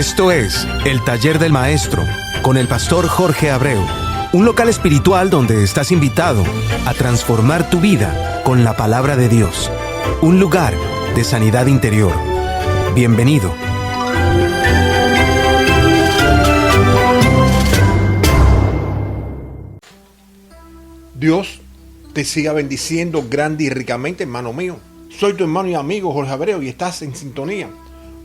Esto es El Taller del Maestro, con el pastor Jorge Abreu, un local espiritual donde estás invitado a transformar tu vida con la palabra de Dios, un lugar de sanidad interior. Bienvenido. Dios te siga bendiciendo grande y ricamente, hermano mío. Soy tu hermano y amigo Jorge Abreu y estás en sintonía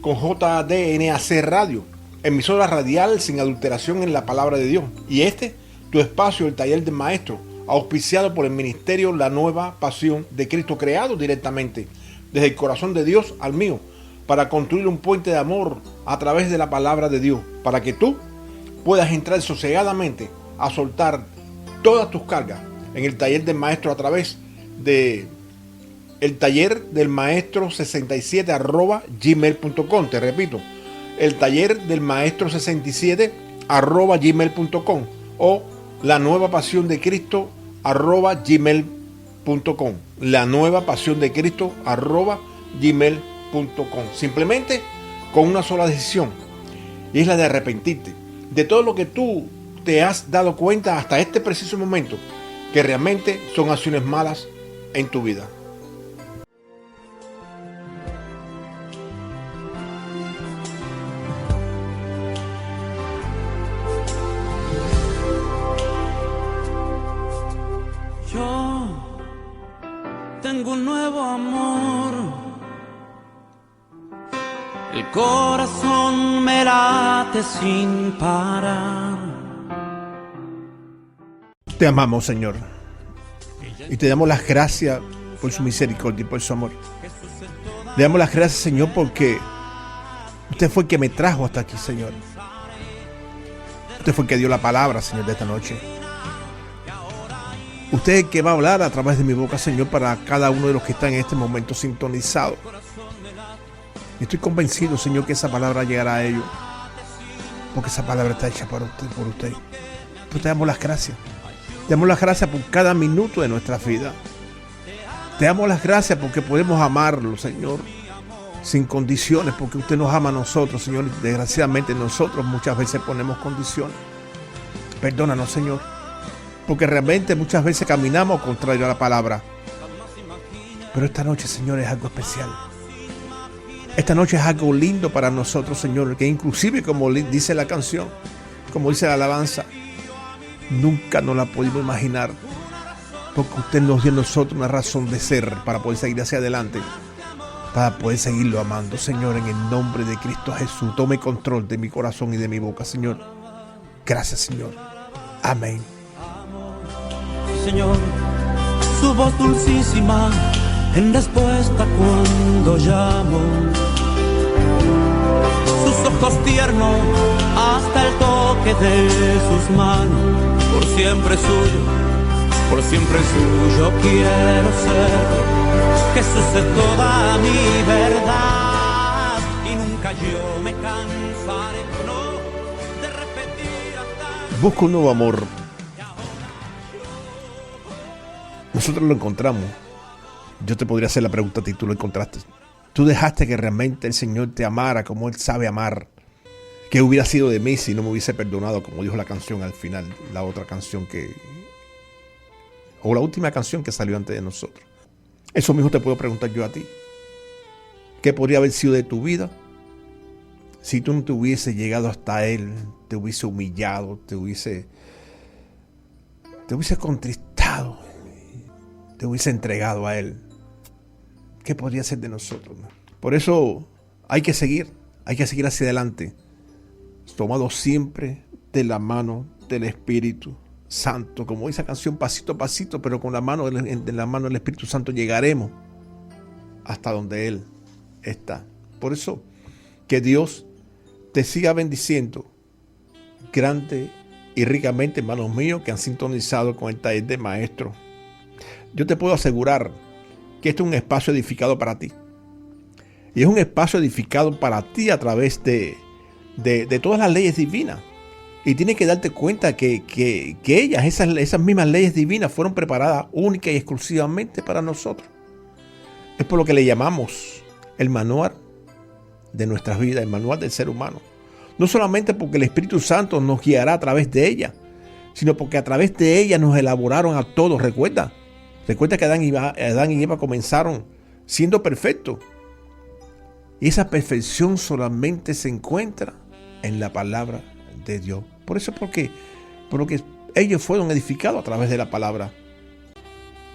con JDNAC Radio, emisora radial sin adulteración en la palabra de Dios. Y tu espacio, el Taller del Maestro, auspiciado por el ministerio La Nueva Pasión de Cristo, creado directamente desde el corazón de Dios al mío, para construir un puente de amor a través de la palabra de Dios, para que tú puedas entrar sosegadamente a soltar todas tus cargas en el Taller del Maestro a través de el taller del maestro 67 @gmail.com. Te repito, el taller del maestro 67 @gmail.com o la nueva pasión de Cristo @gmail.com. La nueva pasión de Cristo @gmail.com. Simplemente con una sola decisión, y es la de arrepentirte de todo lo que tú te has dado cuenta hasta este preciso momento que realmente son acciones malas en tu vida. Yo tengo un nuevo amor, el corazón me late sin parar. Te amamos, Señor, y te damos las gracias por su misericordia y por su amor. Le damos las gracias, Señor, porque usted fue el que me trajo hasta aquí, Señor. Usted fue el que dio la palabra, Señor, de esta noche. Usted es el que va a hablar a través de mi boca, Señor, para cada uno de los que están en este momento sintonizados. Y estoy convencido, Señor, que esa palabra llegará a ellos, porque esa palabra está hecha por usted. Pues te damos las gracias. Te damos las gracias por cada minuto de nuestra vida. Te damos las gracias porque podemos amarlo, Señor, sin condiciones, porque usted nos ama a nosotros, Señor. Desgraciadamente nosotros muchas veces ponemos condiciones. Perdónanos, Señor, porque realmente muchas veces caminamos contrario a la palabra. Pero esta noche, Señor, es algo especial. Esta noche es algo lindo para nosotros, Señor, que inclusive, como dice la canción, como dice la alabanza, nunca nos la pudimos imaginar, porque usted nos dio a nosotros una razón de ser para poder seguir hacia adelante, para poder seguirlo amando. Señor, en el nombre de Cristo Jesús, tome control de mi corazón y de mi boca, Señor. Gracias, Señor. Amén. Señor, su voz dulcísima en respuesta cuando llamo, sus ojos tiernos hasta el toque de sus manos. Por siempre suyo quiero ser. Jesús es toda mi verdad y nunca yo me cansaré de repetir hasta... Busca un nuevo amor. Nosotros lo encontramos. Yo te podría hacer la pregunta a ti, tú lo encontraste. Tú dejaste que realmente el Señor te amara como Él sabe amar. ¿Qué hubiera sido de mí si no me hubiese perdonado? Como dijo la canción al final, la otra canción o la última canción que salió antes de nosotros. Eso mismo te puedo preguntar yo a ti. ¿Qué podría haber sido de tu vida si tú no te hubiese llegado hasta Él, te hubiese humillado, te hubiese contristado, te hubiese entregado a Él? ¿Qué podría ser de nosotros? Por eso hay que seguir hacia adelante, tomado siempre de la mano del Espíritu Santo, como esa canción, pasito a pasito, pero con la mano del Espíritu Santo llegaremos hasta donde Él está. Por eso, que Dios te siga bendiciendo grande y ricamente, hermanos míos, que han sintonizado con el Taller de Maestro. Yo te puedo asegurar que este es un espacio edificado para ti. Y es un espacio edificado para ti a través de todas las leyes divinas. Y tienes que darte cuenta que esas mismas leyes divinas fueron preparadas única y exclusivamente para nosotros. Es por lo que le llamamos el manual de nuestras vidas, el manual del ser humano. no solamente porque el Espíritu Santo nos guiará a través de ella, sino porque a través de ella nos elaboraron a todos. Recuerda que Adán y Eva comenzaron siendo perfectos. Y esa perfección solamente se encuentra en la palabra de Dios. Por eso porque ellos fueron edificados a través de la palabra.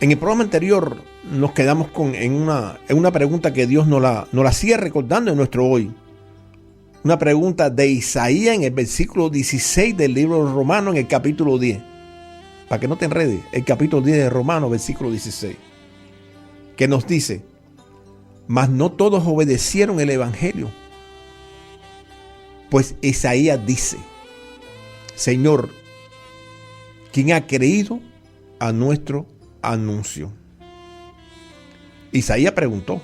En el programa anterior nos quedamos en una pregunta que Dios nos la sigue recordando en nuestro hoy. Una pregunta de Isaías en el versículo 16 del libro de Romanos en el capítulo 10. Para que no te enredes, el capítulo 10 de Romanos, versículo 16. Que nos dice: mas no todos obedecieron el evangelio. Pues Isaías dice: Señor, ¿quién ha creído a nuestro anuncio? Isaías preguntó.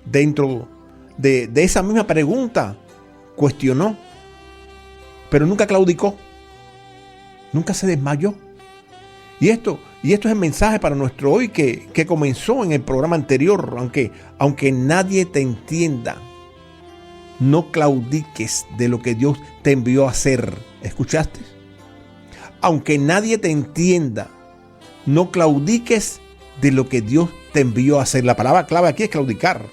Dentro de esa misma pregunta, cuestionó, pero nunca claudicó, nunca se desmayó. Y esto es el mensaje para nuestro hoy que comenzó en el programa anterior. Aunque nadie te entienda, no claudiques de lo que Dios te envió a hacer. ¿Escuchaste? Aunque nadie te entienda, no claudiques de lo que Dios te envió a hacer. La palabra clave aquí es claudicar.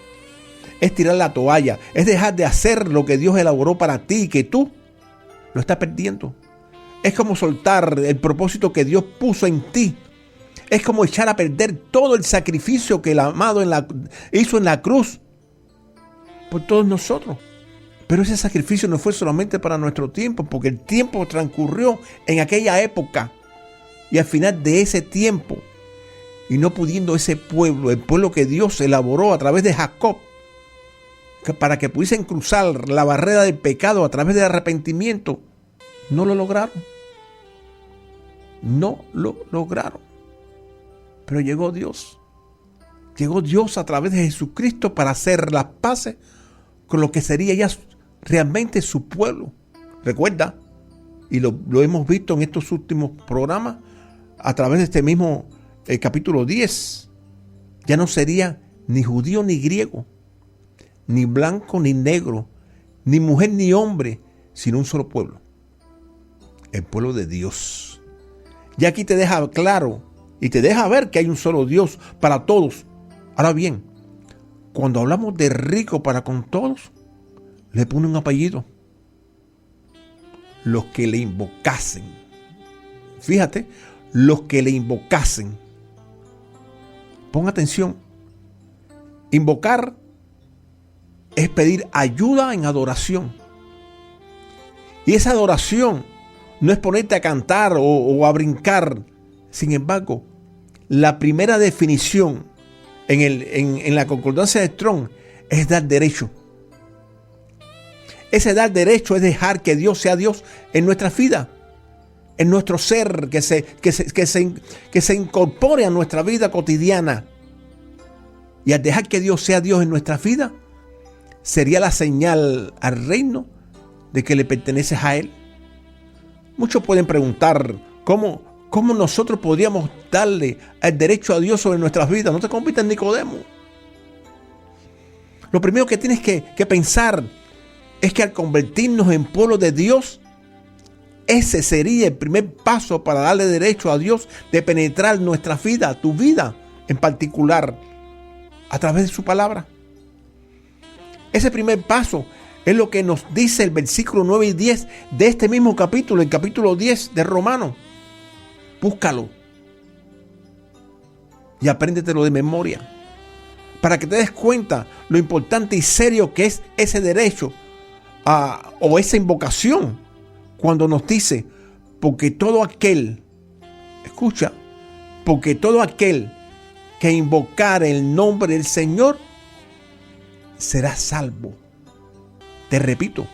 Es tirar la toalla. Es dejar de hacer lo que Dios elaboró para ti y que tú lo estás perdiendo. Es como soltar el propósito que Dios puso en ti. Es como echar a perder todo el sacrificio que el amado hizo en la cruz por todos nosotros. Pero ese sacrificio no fue solamente para nuestro tiempo, porque el tiempo transcurrió en aquella época. Y al final de ese tiempo, y no pudiendo ese pueblo, el pueblo que Dios elaboró a través de Jacob, para que pudiesen cruzar la barrera del pecado a través del arrepentimiento, no lo lograron. No lo lograron. Pero llegó Dios. Llegó Dios a través de Jesucristo para hacer las paces con lo que sería ya realmente su pueblo. Recuerda, y lo hemos visto en estos últimos programas, a través de este mismo capítulo 10, ya no sería ni judío ni griego, ni blanco ni negro, ni mujer ni hombre, sino un solo pueblo, el pueblo de Dios. Y aquí te deja claro y te deja ver que hay un solo Dios para todos. Ahora bien, cuando hablamos de rico para con todos, le pone un apellido: los que le invocasen. Fíjate, los que le invocasen. Pon atención. Invocar es pedir ayuda en adoración. Y esa adoración no es ponerte a cantar o a brincar. Sin embargo, la primera definición en la concordancia de Strong es dar derecho. Ese dar derecho es dejar que Dios sea Dios en nuestra vida, en nuestro ser, que se incorpore a nuestra vida cotidiana. Y al dejar que Dios sea Dios en nuestra vida, sería la señal al reino de que le perteneces a Él. Muchos pueden preguntar cómo nosotros podríamos darle el derecho a Dios sobre nuestras vidas. No te conviertas en Nicodemo. Lo primero que tienes que pensar es que al convertirnos en pueblo de Dios, ese sería el primer paso para darle derecho a Dios de penetrar nuestra vida, tu vida en particular, a través de su palabra. Ese primer paso es lo que nos dice el versículo 9 y 10 de este mismo capítulo, el capítulo 10 de Romanos. Búscalo y apréndetelo de memoria para que te des cuenta lo importante y serio que es ese derecho o esa invocación cuando nos dice: porque todo aquel, escucha, porque todo aquel que invocar el nombre del Señor será salvo. Te repito,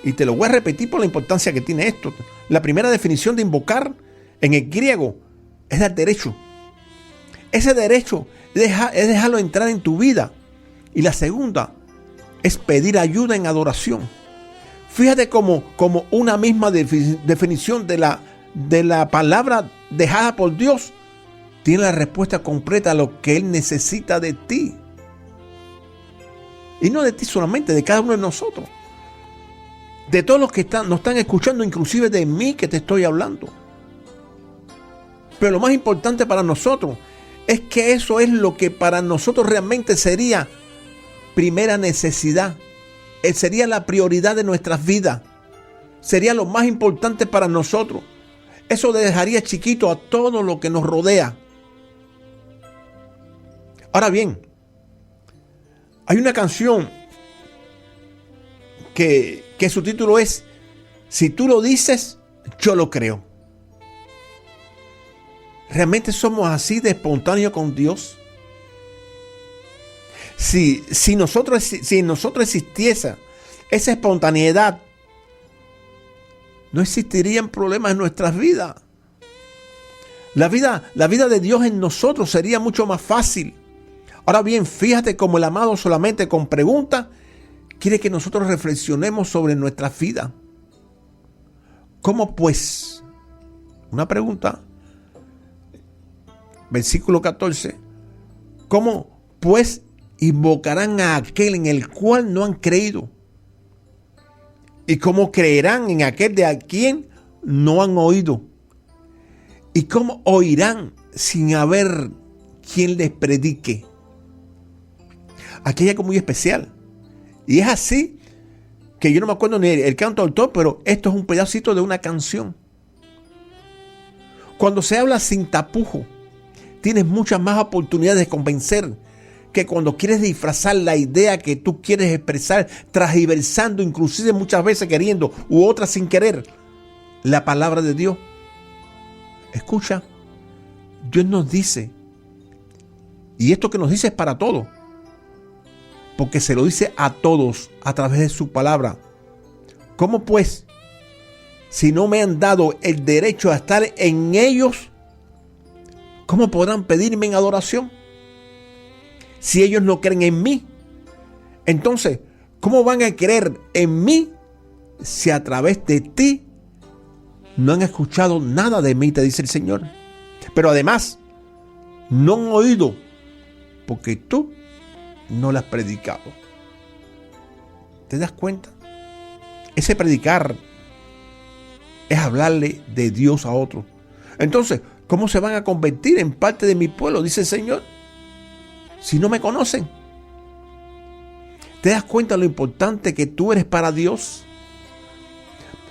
y te lo voy a repetir por la importancia que tiene esto. La primera definición de invocar en el griego es dar derecho. Ese derecho es dejarlo entrar en tu vida. Y la segunda es pedir ayuda en adoración. Fíjate como una misma definición de la palabra dejada por Dios tiene la respuesta completa a lo que Él necesita de ti. Y no de ti solamente, de cada uno de nosotros. De todos los que nos están escuchando, inclusive de mí que te estoy hablando. Pero lo más importante para nosotros es que eso es lo que para nosotros realmente sería primera necesidad. Sería la prioridad de nuestras vidas. Sería lo más importante para nosotros. Eso dejaría chiquito a todo lo que nos rodea. Ahora bien, hay una canción que su título es Si tú lo dices, yo lo creo. ¿Realmente somos así de espontáneos con Dios? Si en nosotros existiese esa espontaneidad, no existirían problemas en nuestras vidas. La vida de Dios en nosotros sería mucho más fácil. Ahora bien, fíjate cómo el amado solamente con preguntas quiere que nosotros reflexionemos sobre nuestra vida. ¿Cómo pues? Una pregunta. Versículo 14. ¿Cómo pues invocarán a aquel en el cual no han creído? ¿Y cómo creerán en aquel de a quien no han oído? ¿Y cómo oirán sin haber quien les predique? Aquí hay algo muy especial. Y es así que yo no me acuerdo ni el cantautor, pero esto es un pedacito de una canción. Cuando se habla sin tapujo, tienes muchas más oportunidades de convencer que cuando quieres disfrazar la idea que tú quieres expresar, transversando, inclusive muchas veces queriendo u otras sin querer, la palabra de Dios. Escucha, Dios nos dice, y esto que nos dice es para todos, porque se lo dice a todos a través de su palabra. ¿Cómo pues, si no me han dado el derecho a estar en ellos, cómo podrán pedirme en adoración? Si ellos no creen en mí, entonces, ¿cómo van a creer en mí si a través de ti no han escuchado nada de mí? Te dice el Señor. Pero además, no han oído porque tú no lo has predicado. ¿Te das cuenta? Ese predicar es hablarle de Dios a otros. Entonces, ¿cómo se van a convertir en parte de mi pueblo? Dice el Señor, si no me conocen. ¿Te das cuenta lo importante que tú eres para Dios?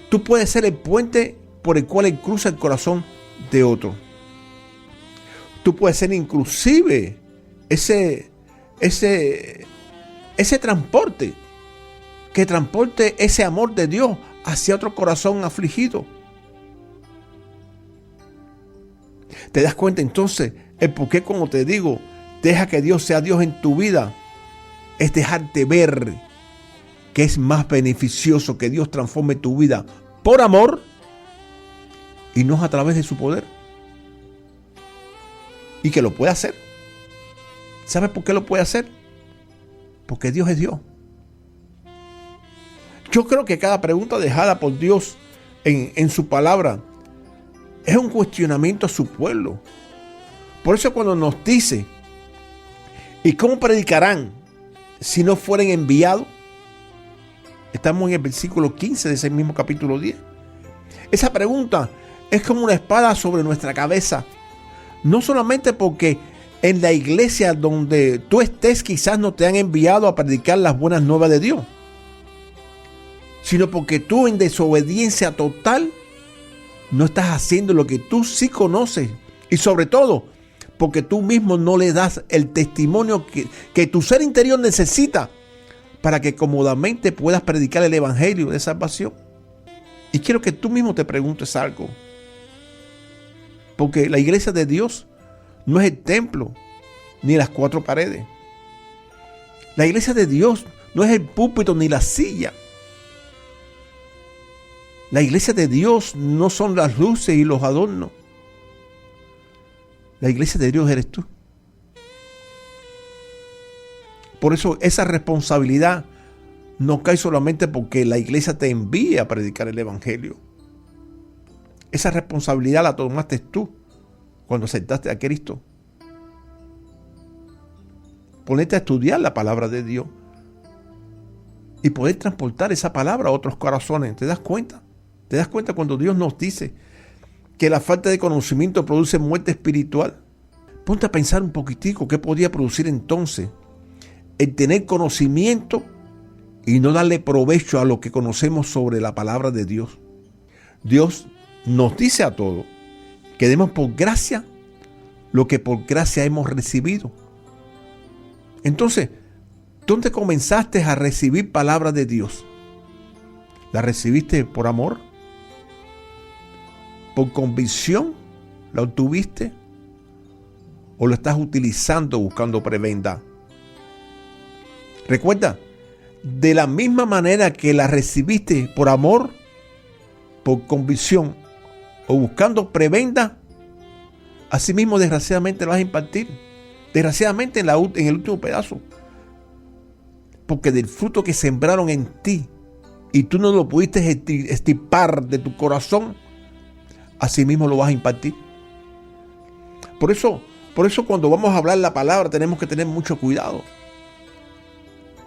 Tú puedes ser el puente por el cual Él cruza el corazón de otro. Tú puedes ser inclusive ese transporte que transporte ese amor de Dios hacia otro corazón afligido. ¿Te das cuenta entonces el por qué, como te digo, deja que Dios sea Dios en tu vida? Es dejarte ver que es más beneficioso que Dios transforme tu vida por amor y no a través de su poder. Y que lo puede hacer. ¿Sabes por qué lo puede hacer? Porque Dios es Dios. Yo creo que cada pregunta dejada por Dios en su palabra es un cuestionamiento a su pueblo. Por eso cuando nos dice, ¿y cómo predicarán si no fueren enviados? Estamos en el versículo 15 de ese mismo capítulo 10. Esa pregunta es como una espada sobre nuestra cabeza. No solamente porque en la iglesia donde tú estés quizás no te han enviado a predicar las buenas nuevas de Dios, sino porque tú en desobediencia total no estás haciendo lo que tú sí conoces. Y sobre todo, porque tú mismo no le das el testimonio que tu ser interior necesita para que cómodamente puedas predicar el evangelio de salvación. Y quiero que tú mismo te preguntes algo. Porque la iglesia de Dios no es el templo ni las cuatro paredes. La iglesia de Dios no es el púlpito ni la silla. La iglesia de Dios no son las luces y los adornos. La iglesia de Dios eres tú. Por eso esa responsabilidad no cae solamente porque la iglesia te envía a predicar el evangelio. Esa responsabilidad la tomaste tú cuando aceptaste a Cristo. Ponete a estudiar la palabra de Dios. y poder transportar esa palabra a otros corazones. ¿Te das cuenta? ¿Te das cuenta cuando Dios nos dice que la falta de conocimiento produce muerte espiritual? Ponte a pensar un poquitico qué podía producir entonces el tener conocimiento y no darle provecho a lo que conocemos sobre la palabra de Dios. Dios nos dice a todos que demos por gracia lo que por gracia hemos recibido. Entonces, ¿dónde comenzaste a recibir palabras de Dios? ¿La recibiste por amor? ¿Por convicción la obtuviste? ¿O lo estás utilizando buscando prebenda? Recuerda, de la misma manera que la recibiste por amor, por convicción o buscando prebenda, asimismo desgraciadamente la vas a impartir. Desgraciadamente en el último pedazo. Porque del fruto que sembraron en ti y tú no lo pudiste extirpar de tu corazón, asimismo lo vas a impartir. Por eso cuando vamos a hablar la palabra tenemos que tener mucho cuidado.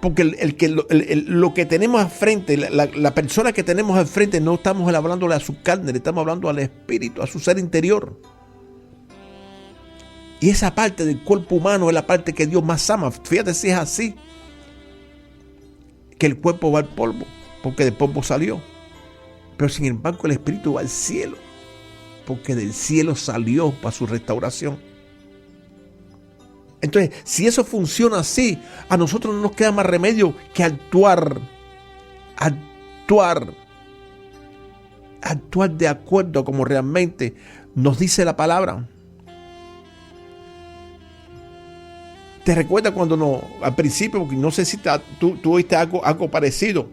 Porque lo que tenemos al frente, la persona que tenemos al frente, no estamos hablándole a su carne, le estamos hablando al espíritu, a su ser interior. Y esa parte del cuerpo humano es la parte que Dios más ama. Fíjate si es así, que el cuerpo va al polvo, porque del polvo salió. Pero sin embargo el espíritu va al cielo, porque del cielo salió para su restauración. Entonces, si eso funciona así, a nosotros no nos queda más remedio que actuar de acuerdo a como realmente nos dice la palabra. ¿Te recuerdas cuando al principio, porque no sé si tú oíste algo parecido,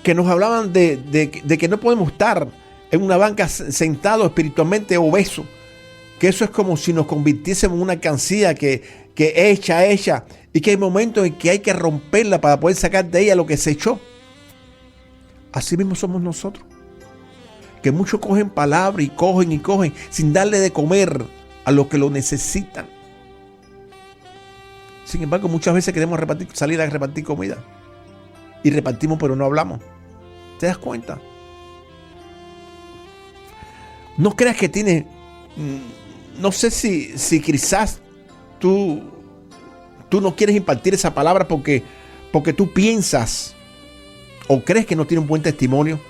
que nos hablaban de que no podemos estar en una banca sentados espiritualmente obesos? Que eso es como si nos convirtiésemos en una alcancía que hecha, y que hay momentos en que hay que romperla para poder sacar de ella lo que se echó. Así mismo somos nosotros, que muchos cogen palabra y cogen sin darle de comer a los que lo necesitan. Sin embargo, muchas veces queremos salir a repartir comida y repartimos pero no hablamos. ¿Te das cuenta? No creas que tiene... No sé si quizás tú no quieres impartir esa palabra porque tú piensas o crees que no tiene un buen testimonio.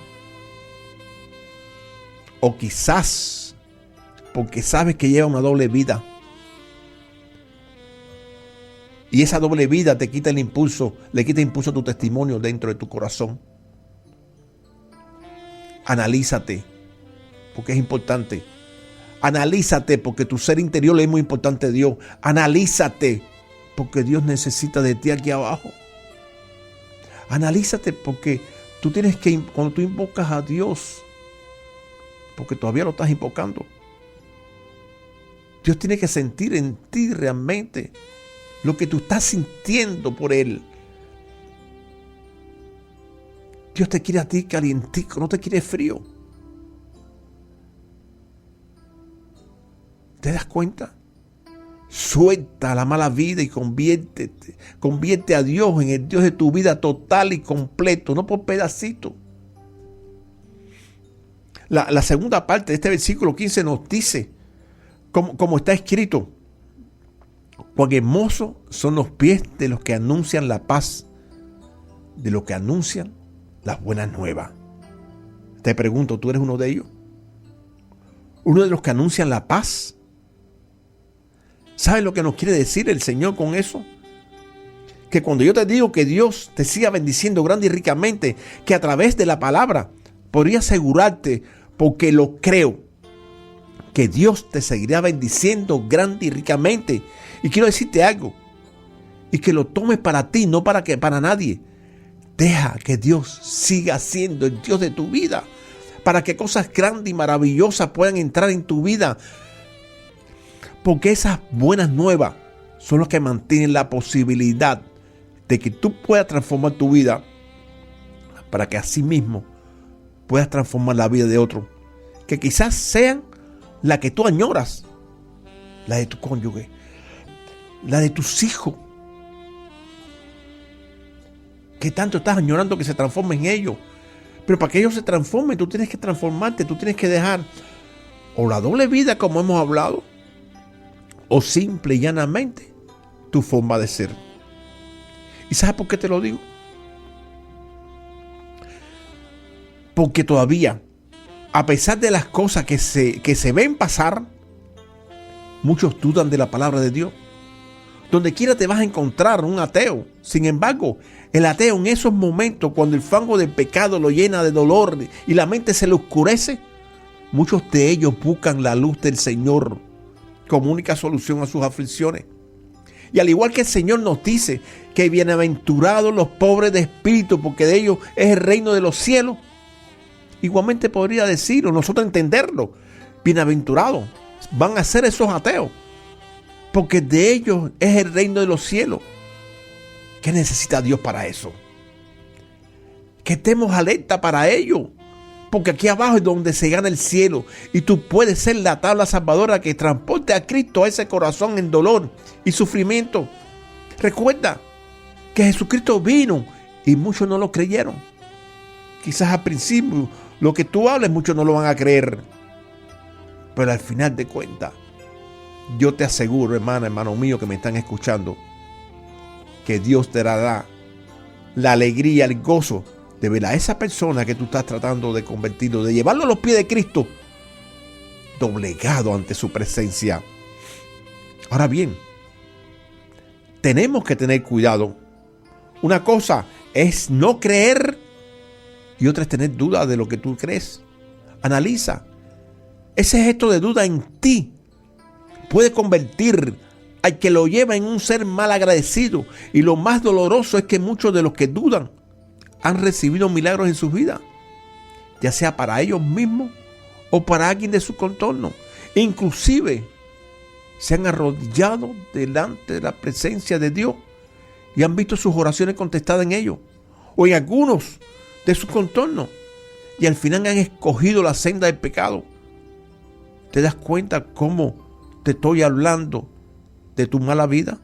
O quizás porque sabes que lleva una doble vida. Y esa doble vida te quita le quita impulso a tu testimonio dentro de tu corazón. Analízate, porque es importante. Analízate, porque tu ser interior es muy importante a Dios. Analízate, porque Dios necesita de ti aquí abajo. Analízate, porque tú tienes que, cuando tú invocas a Dios, porque todavía lo estás invocando, Dios tiene que sentir en ti realmente lo que tú estás sintiendo por Él. Dios te quiere a ti calientico, no te quiere frío. ¿Te das cuenta? Suelta la mala vida y convierte a Dios en el Dios de tu vida total y completo, no por pedacitos. La segunda parte de este versículo 15 nos dice, como está escrito: cuán hermosos son los pies de los que anuncian la paz, de los que anuncian las buenas nuevas. Te pregunto, ¿tú eres uno de ellos? ¿Uno de los que anuncian la paz? ¿Sabes lo que nos quiere decir el Señor con eso? Que cuando yo te digo que Dios te siga bendiciendo grande y ricamente, que a través de la palabra podría asegurarte, porque lo creo, que Dios te seguirá bendiciendo grande y ricamente. Y quiero decirte algo, y que lo tomes para ti, no para nadie. Deja que Dios siga siendo el Dios de tu vida, para que cosas grandes y maravillosas puedan entrar en tu vida. Porque esas buenas nuevas son las que mantienen la posibilidad de que tú puedas transformar tu vida, para que así mismo puedas transformar la vida de otro, que quizás sean la que tú añoras, la de tu cónyuge, la de tus hijos, ¿Qué tanto estás añorando que se transformen en ellos? Pero para que ellos se transformen, tú tienes que transformarte, tú tienes que dejar o la doble vida como hemos hablado, o simple y llanamente tu forma de ser. ¿Y sabes por qué te lo digo? Porque todavía, a pesar de las cosas que se ven pasar, muchos dudan de la palabra de Dios. Donde quiera te vas a encontrar un ateo. Sin embargo, el ateo en esos momentos, cuando el fango del pecado lo llena de dolor y la mente se le oscurece, muchos de ellos buscan la luz del Señor como única solución a sus aflicciones. Y al igual que el Señor nos dice que bienaventurados los pobres de espíritu, porque de ellos es el reino de los cielos, igualmente podría decirlo, nosotros entenderlo, bienaventurados van a ser esos ateos, porque de ellos es el reino de los cielos. ¿Qué necesita Dios para eso? Que estemos alerta para ello, porque aquí abajo es donde se gana el cielo, y tú puedes ser la tabla salvadora que transporte a Cristo a ese corazón en dolor y sufrimiento. Recuerda que Jesucristo vino y muchos no lo creyeron. Quizás al principio lo que tú hables muchos no lo van a creer, pero al final de cuentas, yo te aseguro, hermano mío que me están escuchando, que Dios te dará la alegría, el gozo de ver a esa persona que tú estás tratando de convertirlo, de llevarlo a los pies de Cristo, doblegado ante su presencia. Ahora bien, tenemos que tener cuidado. Una cosa es no creer y otra es tener duda de lo que tú crees. Analiza. Ese gesto de duda en ti puede convertir al que lo lleva en un ser mal agradecido. Y lo más doloroso es que muchos de los que dudan han recibido milagros en sus vidas, ya sea para ellos mismos o para alguien de su contorno. Inclusive se han arrodillado delante de la presencia de Dios y han visto sus oraciones contestadas en ellos o en algunos de sus contornos, y al final han escogido la senda del pecado. ¿Te das cuenta cómo te estoy hablando de tu mala vida?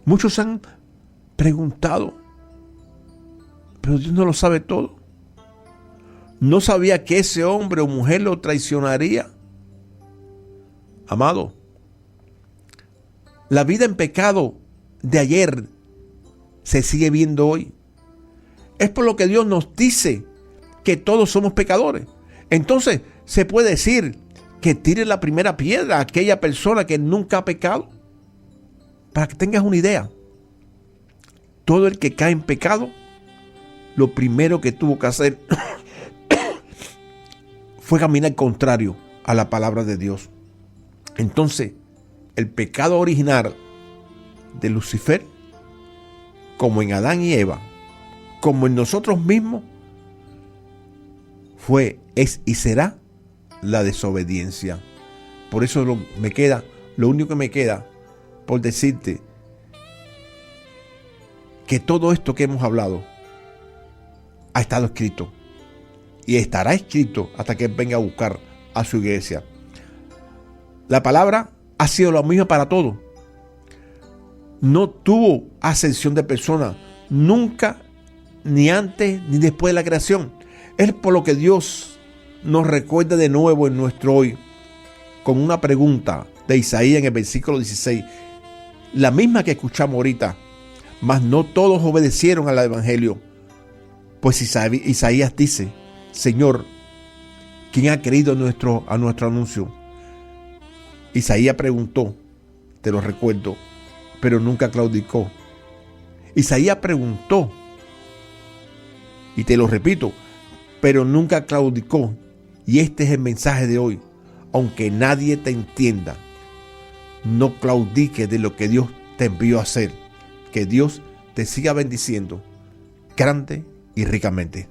Muchos han preguntado, pero Dios no lo sabe todo. ¿No sabía que ese hombre o mujer lo traicionaría? Amado, la vida en pecado de ayer se sigue viendo hoy. Es por lo que Dios nos dice que todos somos pecadores. Entonces se puede decir que tire la primera piedra a aquella persona que nunca ha pecado. Para que tengas una idea, todo el que cae en pecado, lo primero que tuvo que hacer fue caminar contrario a la palabra de Dios. Entonces, el pecado original de Lucifer, como en Adán y Eva, como en nosotros mismos, fue, es y será la desobediencia. Por eso lo único que me queda por decirte que todo esto que hemos hablado ha estado escrito y estará escrito hasta que Él venga a buscar a su iglesia. La palabra ha sido la misma para todos. No tuvo ascensión de persona nunca, ni antes ni después de la creación. Es por lo que Dios nos recuerda de nuevo en nuestro hoy con una pregunta de Isaías en el versículo 16, la misma que escuchamos ahorita. Mas no todos obedecieron al evangelio, pues Isaías dice: Señor, ¿quién ha creído a nuestro anuncio? Isaías preguntó, te lo recuerdo, pero nunca claudicó. Isaías preguntó, y te lo repito, pero nunca claudicó. Y este es el mensaje de hoy. Aunque nadie te entienda, no claudiques de lo que Dios te envió a hacer. Que Dios te siga bendiciendo grande y ricamente.